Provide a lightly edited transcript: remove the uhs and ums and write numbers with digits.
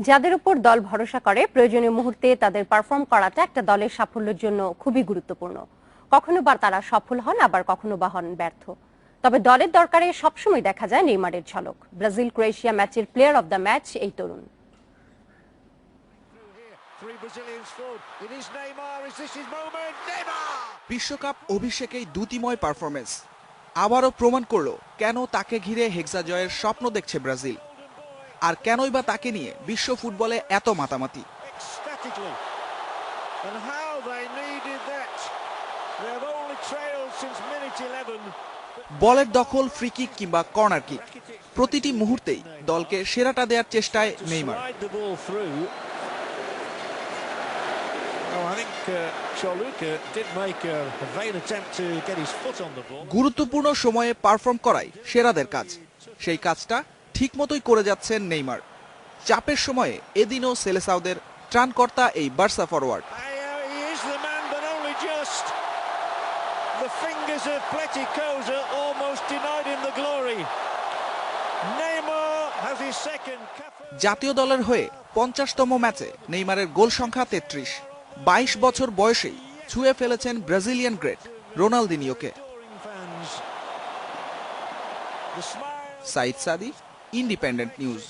যাদের উপর দল ভরসা করে প্রয়োজনীয় মুহূর্তে তাদের পারফর্ম করাটা একটা দলের সাফল্যের জন্য খুবই গুরুত্বপূর্ণ। কখনো বা তারা সফল হন, আবার কখনো বা হন ব্যর্থ। তবে দলের দরকারে সবসময় দেখা যায় নেইমারের ঝলক। ব্রাজিল ক্রোয়েশিয়া ম্যাচের প্লেয়ার অব দ্য ম্যাচ এই তরুণ। বিশ্বকাপ অভিষেকেই দ্যুতিময় পারফরমেন্স আবারও প্রমাণ করলো কেন তাকে ঘিরে হেক্সা জয়ের স্বপ্ন দেখছে ব্রাজিল, আর কেনই বা তাকে নিয়ে বিশ্ব ফুটবলে এত মাতামাতি। বলের দখল, ফ্রি কিক কিংবা কর্নার কিক, প্রতিটি মুহূর্তেই দলকে সেরাটা দেওয়ার চেষ্টায় নেইমার। গুরুত্বপূর্ণ সময়ে পারফর্ম করাই সেরাদের কাজ। সেই কাজটা ঠিকমতোই করে যাচ্ছেন নেইমার। চাপের সময়ে এদিনও সেলেসাওদের ত্রাণকর্তা এই বার্সা ফরওয়ার্ড। জাতীয় দলের হয়ে 50তম ম্যাচে নেইমারের গোল সংখ্যা 33। 22 বছর বয়সেই ছুঁয়ে ফেলেছেন ব্রাজিলিয়ান গ্রেট রোনালদিনিওকে। সাইদ সাদি, ইন্ডিপেন্ডেন্ট নিউজ।